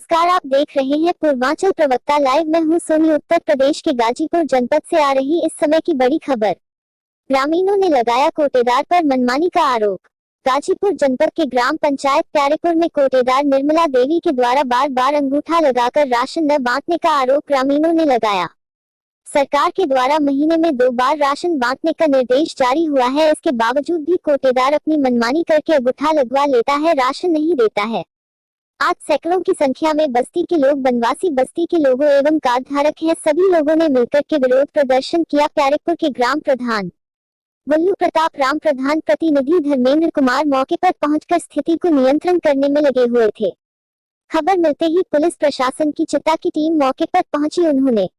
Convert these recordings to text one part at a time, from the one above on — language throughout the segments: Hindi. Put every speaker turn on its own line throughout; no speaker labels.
नमस्कार, आप देख रहे हैं पूर्वांचल प्रवक्ता लाइव। मैं हूं सोनी। उत्तर प्रदेश के गाजीपुर जनपद से आ रही इस समय की बड़ी खबर। ग्रामीणों ने लगाया कोटेदार पर मनमानी का आरोप। गाजीपुर जनपद के ग्राम पंचायत प्यारेपुर में कोटेदार निर्मला देवी के द्वारा बार बार अंगूठा लगाकर राशन न बांटने का आरोप ग्रामीणों ने लगाया। सरकार के द्वारा महीने में 2 बार राशन बांटने का निर्देश जारी हुआ है, इसके बावजूद भी कोटेदार अपनी मनमानी करके अंगूठा लगवा लेता है, राशन नहीं देता है। आज सैकड़ों की संख्या में बस्ती के लोग बनवासी बस्ती के लोगों एवं कार्ड धारक हैं, सभी लोगों ने मिलकर के विरोध प्रदर्शन किया। प्यारेपुर के ग्राम प्रधान वल्लू प्रताप राम, प्रधान प्रतिनिधि धर्मेंद्र कुमार मौके पर पहुंचकर स्थिति को नियंत्रण करने में लगे हुए थे। खबर मिलते ही पुलिस प्रशासन की चिता की टीम मौके पर पहुंची। उन्होंने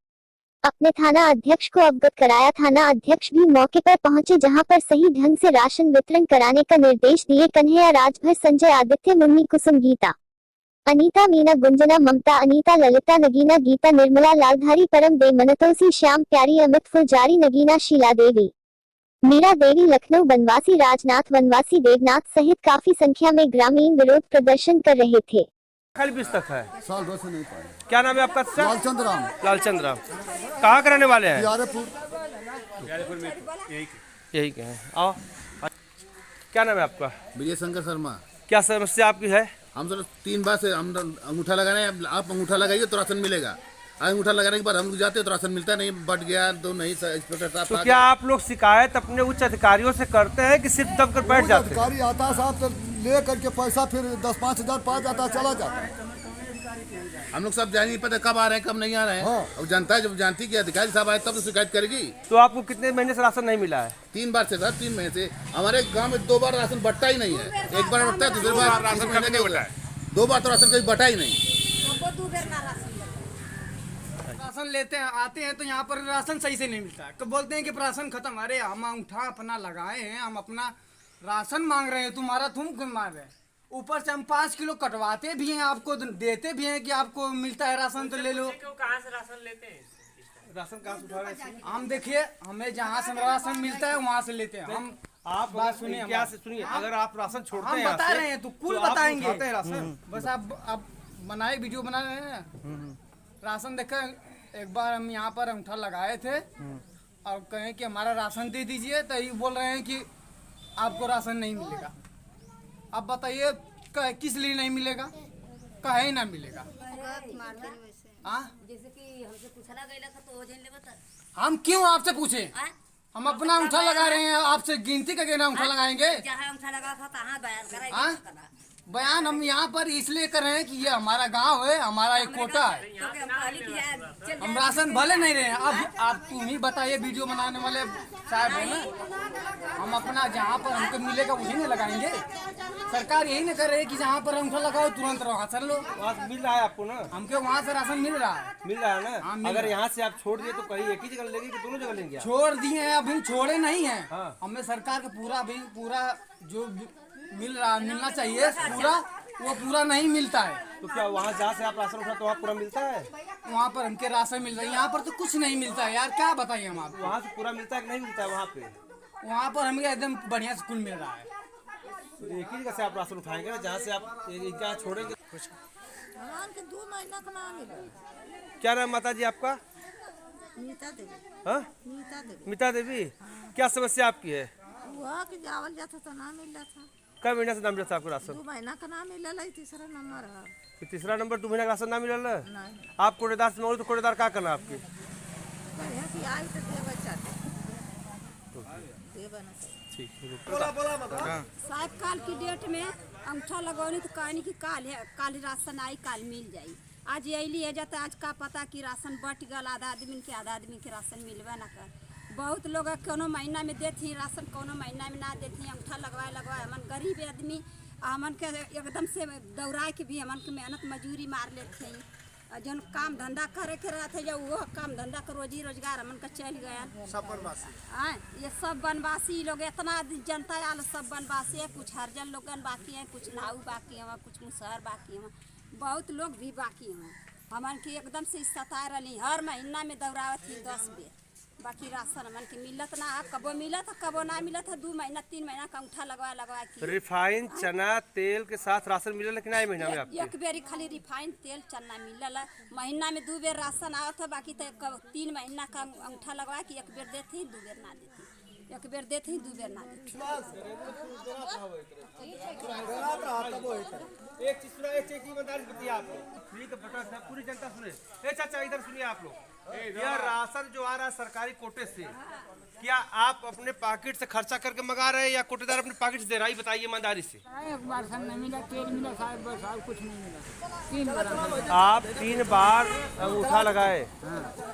अपने थाना अध्यक्ष को अवगत कराया। थाना अध्यक्ष भी मौके पर पहुंचे, जहां पर सही ढंग से राशन वितरण कराने का निर्देश दिए। कन्हैया, राजभर, संजय, आदित्य, मुन्नी, कुसुम, गीता, अनीता, मीना, गुंजना, ममता, अनीता, ललिता, नगीना, गीता, निर्मला, लालधारी, परम देव, मनतोसी, श्याम, प्यारी, अमित, फुलजारी, नगीना, शीला देवी, मीरा देवी, लखनऊ, बनवासी, राजनाथ, वनवासी, देवनाथ सहित काफी संख्या में ग्रामीण विरोध प्रदर्शन कर रहे थे।
कल 20 तक है।
साल 2 से नहीं पाए।
क्या नाम है आपका?
लालचंद राम।
लालचंद राम। कहाँ के रहने वाले हैं?
प्यारेपुर
में यही के हैं। आओ, क्या नाम है आपका?
विजय शंकर शर्मा।
क्या समस्या आपकी है?
हम सर 3 बार से हम अंगूठा लगा रहे हैं। आप अंगूठा लगाइए तो राशन मिलेगा। अंगूठा लगाने के बाद हम लोग जाते हैं तो राशन मिलता नहीं, बढ़ गया तो नहीं।
तो क्या आप लोग शिकायत अपने उच्च अधिकारियों से करते हैं कि सिर्फ दबकर बैठ जाते हैं?
अधिकारी आता है साहब, तो ले करके पैसा फिर 10-5 हज़ार पा जाता है, चला जाता है।
हम लोग सब जान नहीं पता कब आ रहे हैं कब नहीं आ रहे हैं।
हाँ।
अब जनता जब जानती कि अधिकारी साहब आए तब तो शिकायत करेगी।
तो आपको कितने महीने से राशन नहीं मिला है?
3 बार से सर, 3 महीने से हमारे गाँव में 2 बार राशन बटता ही नहीं है। एक बार बटता है, दूसरी बार राशन कभी नहीं बटा है। 2 बार तो राशन कभी बटा ही नहीं।
राशन लेते हैं, आते हैं तो यहाँ पर राशन सही से नहीं मिलता है। तो बोलते हैं कि राशन खत्म। अरे हम अंगूठा अपना लगाए हैं, हम अपना राशन मांग रहे हैं, तुम्हारा तुम क्यों मांग रहे हैं? ऊपर से हम 5 किलो कटवाते भी हैं, आपको देते भी हैं कि आपको मिलता है राशन तो ले लो।
कहाँ से राशन लेते हैं?
राशन कहाँ से उठा रहे हैं? हम देखिए, हमें जहाँ से राशन मिलता है वहाँ से लेते हैं हम।
आप बात सुनिए, क्या से सुनिए, अगर आप राशन छोड़ते हैं,
हम बता रहे हैं तो कुल बताएंगे
राशन।
बस आप बनाए, वीडियो बना रहे हैं। राशन देखकर एक बार हम यहाँ पर अंगूठा लगाए थे और कहें कि हमारा राशन दे दीजिए, तो ये बोल रहे हैं कि आपको राशन नहीं मिलेगा। अब बताइए किस लिए नहीं मिलेगा? कहे ना मिलेगा।
जैसे कि हमसे पूछना गया था तो
हम क्यों आपसे पूछे? हम अपना अंगूठा लगा रहे हैं, आपसे गिनती करके ना अंगूठा लगाएंगे।
जहाँ अंगूठा लगा था तहाँ बयान कराएंगे।
बयान हम यहाँ पर इसलिए कर रहे हैं कि ये हमारा गांव है, हमारा एक कोटा है। हम राशन भले नहीं रहे हैं। अब आप तुम ही बताइए, वीडियो बनाने वाले साहब है ना, हम अपना जहाँ पर हमको मिलेगा वही नहीं लगाएंगे। सरकार यही नहीं कर रही है कि जहाँ पर अंगूठा लगाओ तुरंत राशन लो।
मिल रहा है आपको ना?
हमको वहाँ से राशन मिल रहा है।
मिल रहा है ना? अगर यहाँ से आप छोड़ दिए तो कहीं एक ही जगह लेंगे कि दोनों जगह लेंगे?
छोड़ दिए हैं, अभी छोड़े नहीं है।
हाँ।
हमें सरकार का पूरा जो मिलना चाहिए पूरा, वो पूरा नहीं मिलता है।
तो क्या वहाँ जहाँ से आप राशन उठा तो वहाँ पूरा मिलता है?
वहाँ पर हमके राशन मिल रहा है, यहाँ पर तो कुछ नहीं मिलता है यार। क्या बताइए हम आपको?
वहाँ से पूरा मिलता है कि नहीं मिलता है? वहाँ पे
वहाँ पर हमें एकदम बढ़िया से कुल मिल रहा है।
तो एक ही जगह से आप राशन उठाएंगे ना, जहाँ से आप जहाँ छोड़ेंगे।
2 महीना का नाम मिला।
क्या नाम माता जी आपका?
मीता देवी।
हाँ, मीता देवी। क्या समस्या आपकी है?
वहाँ के जावल जाता तो नाम मिल रहा था।
कब महीना से नाम मिला था आपको राशन?
2 महीना का नाम मिला। तीसरा नंबर है।
तीसरा नंबर 2 महीना का राशन नाम मिला?
नहीं।
आप कोटेदार से मांगो तो कोटेदार क्या करना आपकी?
कि आई तो देव चाहते देव ना
ठीक है।
साहब काल की डेट में अंगूठा लगौनी तो कहनी कि काल राशन आई, काल मिल जाई। आज अली है जाता, आज का पता कि राशन बट गल, आधा आदमी के राशन मिलवा ना कर। बहुत लोग कोनो महीना में देती राशन, कोनो महीना में ना देती। अंगूठा लगवाए हमन गरीब आदमी, हमन के एकदम से दौड़ा के भी हमन के मेहनत मजूरी मार लेते हैं। जन काम धंधा करे के रहते जो वो काम धंधा का रोजी रोजगार हमन का चल गया।
सब बनवासी
ये सब बनवासी लोग, इतना जनता आल सब बनवासी है। कुछ हरजन लोगन बाकी है, कुछ नाऊ बाकी है, कुछ मुसहर बाकी है, बहुत लोग भी बाकी हैं। हमन के एकदम से सता रही, हर महीना में दौड़ावत थी 10 बेर। बाकी राशन हमन के मिलत ना है, कबो मिलत है कबो ना मिलत है। 2 महीना 3 महीना का अंगूठा लगवा के
रिफाइन चना तेल के साथ राशन मिले लेकिन आई महीना में आपके?
एक बेरी खाली रिफाइन तेल चना मिलल है। महीना में 2 बेर राशन आवत है, बाकी तो 3 महीना का अंगूठा लगवा के 1 बेर देते ही 2 बेर ना देते, 1 बेर देते ही 2 बेर ना देते।
एक चीज ईमानदारी बताइए आप लोग, फ्री का बटन है, पूरी जनता सुने। ए चाचा इधर सुनिए आप लोग, यह राशन जो आ रहा है सरकारी कोटे से, क्या आप अपने पॉकेट से खर्चा करके मंगा रहे हैं या कोटेदार अपने पॉकेट से दे रहा है? बताइए ईमानदारी से।
एक बार सन नहीं मिला, तेल मिला साहब, बस और कुछ नहीं मिला। 3 बार
आप 3 बार अंगूठा लगाए,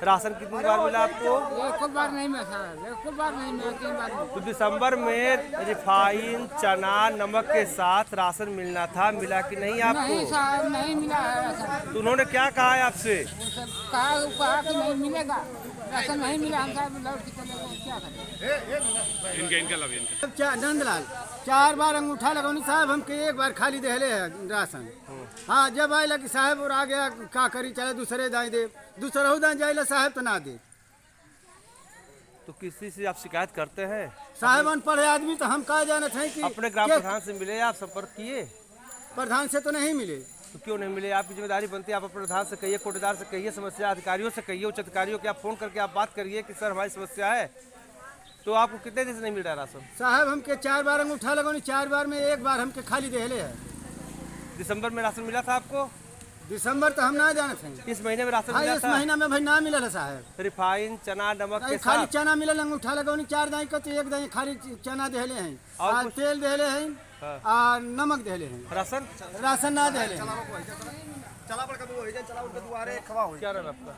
राशन कितनी बार मिला आपको?
एक बार नहीं मिला साहब, एक बार नहीं मिला, 3 बार मिला।
तो दिसंबर में रिफाइन चना नमक के साथ राशन मिलना था, मिला कि नहीं आपको?
नहीं साहब, नहीं मिला है राशन।
तो उन्होंने क्या कहा है आपसे?
वो सब कहा कि नहीं मिलेगा, राशन नहीं मिला। हम साहब लौट के चले गए, क्या करें?
क्या नंदलाल 4 बार अंगूठा लगौनी साहब, हमके 1 बार खाली देहले है राशन। हाँ, जब आए लगी साहब और आ गया का करी, चले दूसरे दाई दे, दूसरा दाई जाए साहब तो ना दे।
तो किसी से आप शिकायत करते हैं?
साहब अनपढ़ आदमी तो हम कहा जानत हैं कि
अपने ग्राम प्रधान से मिले, आप संपर्क किए?
प्रधान से तो नहीं मिले।
तो क्यों नहीं मिले? आपकी जिम्मेदारी बनती है, आप अपने प्रधान से कहिए, कोटेदार से कहिए, समस्या अधिकारियों से कहिए, उच्च अधिकारियों के आप फोन करके आप बात करिए कि सर हमारी समस्या है। तो आपको कितने दिन से नहीं मिल रहा राशन?
साहब हमके 4 बार अंगूठा लगौनी, 4 बार में 1 बार हमके खाली देहले है।
दिसंबर में राशन मिला था आपको?
दिसंबर तो हम ना जानत हैं।
इस महीने में राशन
हाँ,
मिला
इस
था?
महीना में भाई ना मिलल है साहब।
रिफाइन चना नमक के
खाली
साथ
चना मिलल, अंगूठा लगौनी 4 दाई का, तो 1 दाई खाली चना देहले हैं
और
और
कुछ?
तेल देहले हैं
हाँ।
और नमक देहले हैं,
राशन
राशन ना देहले हैं।
क्या नाम है आपका?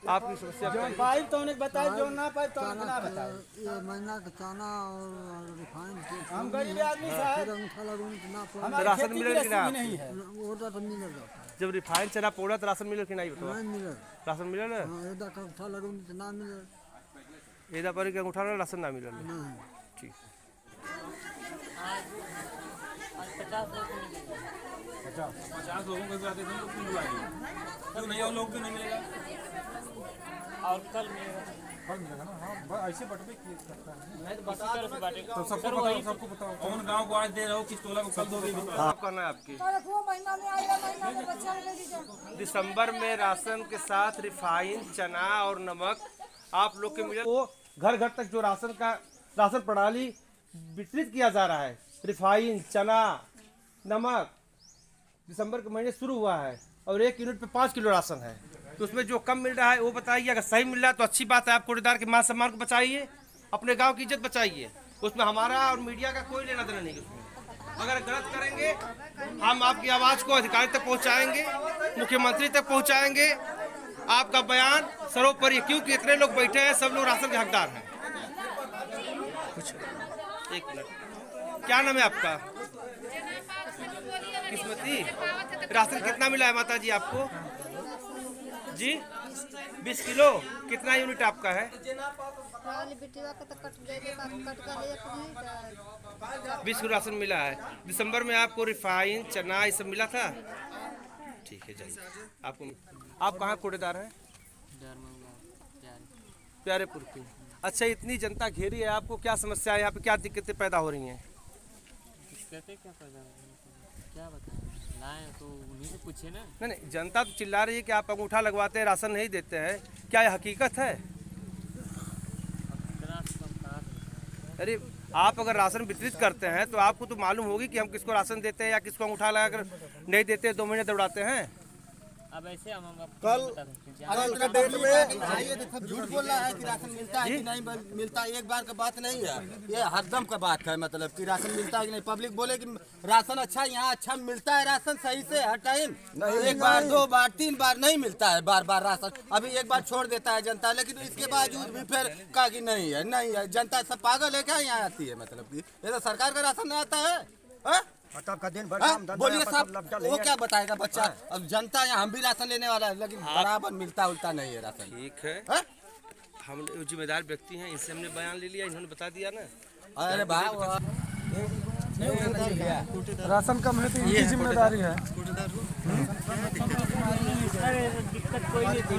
आपकी समस्या
जो
बताइए।
पाइप तो उन्हें बताए, जो ना पाइप तो उन्हें ना बताए।
ये महीना का चना और रिफाइन
हम गरीब आदमी साहब,
अंगूठा लगूंगी तो ना
हमारी
राशन
खेती
मिलेगा कि
गृहस्थी
ना
भी नहीं है।
ऑर्डर तो मिल जाता है,
जब रिफाइन चना पौड़ा तो राशन मिले कि नहीं? बताओ।
नहीं मिले।
राशन मिले ना?
हाँ, एदा का अंगूठा लगूंगी तो ना मिले।
एदा पर के अंगूठा ना राशन ना मिले।
नहीं
ठीक।
कौन गाँव को आज दे रहे हो, किस टोला को कल दोगे?
आपका नाम आपकी? दिसंबर में राशन के साथ रिफाइन चना और नमक आप लोग के मिले, वो घर घर तक जो राशन प्रणाली वितरित किया जा रहा है, रिफाइन चना नमक दिसंबर के महीने शुरू हुआ है और 1 यूनिट पे 5 किलो राशन है। तो उसमें जो कम मिल रहा है वो बताइए, अगर सही मिल रहा है तो अच्छी बात है, आप कोटेदार के मान सम्मान को बचाइए, अपने गांव की इज्जत बचाइए, उसमें हमारा और मीडिया का कोई लेना देना नहीं है उसमें। अगर गलत करेंगे हम आपकी आवाज़ को अधिकारी तक पहुंचाएंगे, मुख्यमंत्री तक पहुंचाएंगे, आपका बयान सर्वोपरि, क्योंकि इतने लोग बैठे हैं, सब लोग राशन के हकदार हैं। कुछ 1 मिनट, क्या नाम है आपका? किस्मती। राशन कितना मिला है माता जी आपको? जी 20 किलो। कितना यूनिट आपका है? 20 किलो राशन मिला है। दिसंबर में आपको रिफाइन चना ये सब मिला था? ठीक है, जाइए। आप कहाँ कोटेदार हैं? प्यारेपुर की। अच्छा, इतनी जनता घेरी है, आपको क्या समस्या है यहाँ पे, क्या दिक्कतें पैदा हो रही हैं?
दिक्कतें क्या पैदा हो रही हैं, क्या बताएं, लाएं तो उन्हीं से पूछे ना।
नहीं, जनता तो चिल्ला रही है कि आप अंगूठा लगवाते हैं, राशन नहीं देते हैं, क्या यह हकीकत है? अरे आप अगर राशन वितरित करते हैं तो आपको तो मालूम होगी कि हम किसको राशन देते हैं या किसको अंगूठा लगाकर नहीं देते, 2 महीने दौड़ाते हैं।
अब ऐसे हम
कल डेट में झूठ बोल रहा है कि राशन मिलता है कि नहीं मिलता, एक बार का बात नहीं है, ये हरदम का बात है, मतलब कि राशन मिलता है कि नहीं। पब्लिक बोले कि राशन अच्छा, यहाँ अच्छा मिलता है राशन सही से हर टाइम, 1 बार 2 बार 3 बार नहीं मिलता है बार बार राशन। अभी 1 बार छोड़ देता है जनता, लेकिन इसके बावजूद भी फिर कहा कि नहीं है, नहीं है। जनता सब पागल है क्या यहाँ आती है, मतलब कि ये तो सरकार का राशन नहीं आता है। बोलिए साहब, वो क्या बताएगा बच्चा? अब जनता यहाँ, हम भी राशन लेने वाला है, लेकिन बराबर मिलता उल्टा नहीं है राशन।
ठीक है, हम जिम्मेदार व्यक्ति हैं, इनसे हमने बयान ले लिया, इन्होंने बता दिया ना।
अरे भाई
राशन कम है तो इनकी जिम्मेदारी है।
दिक्कत कोई नहीं थी।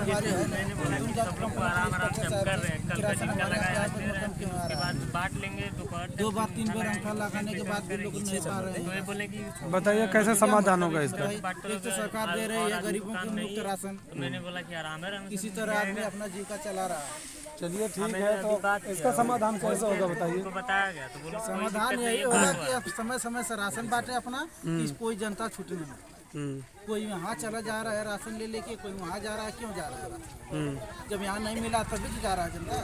मैंने बोला कि सब लोग को आराम आराम से हम कर रहे हैं, कल का टीका लगाया दे रहे हैं, फिर उसके बाद बांट लेंगे दोपहर
2 बार 3 बार अंगूठा लगाने के बाद भी लोग नहीं पा रहे हैं।
तो ये बोले कि
बताइए कैसे समाधान होगा इसका?
एक तो सरकार दे रही है गरीबों को मुफ्त राशन,
तो मैंने बोला कि आराम है,
किसी तरह आदमी अपना जीविका चला रहा है।
चलिए ठीक है, तो इसका समाधान कैसे होगा बताइए?
उनको बताया गया तो बोले
समाधान यही होगा कि अब समय समय से राशन बांटे अपना, कि कोई जनता छूटने नहीं। कोई यहाँ चला जा रहा है राशन ले लेके, कोई वहाँ जा रहा है, क्यों जा रहा है राशन? जब यहाँ नहीं मिला तभी तो जा रहा है जनता।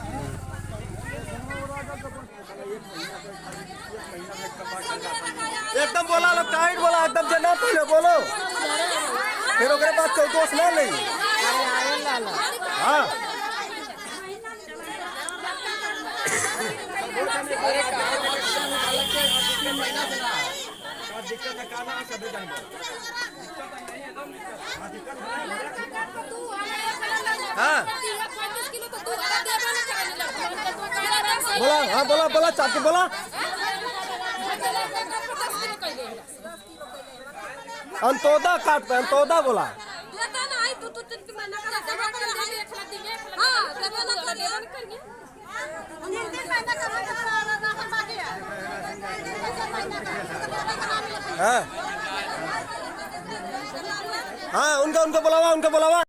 एकदम बोला लो, टाइट बोला, एकदम जना पहले बोलो, फिर ओकरे बाद कोई दोष ना नहीं। हाँ बोला, हाँ बोला बोला, चाची बोला। अंतोदा काट पे, अंतोदा बोला। हाँ हाँ, उनका बुलावा, उनका बुलावा।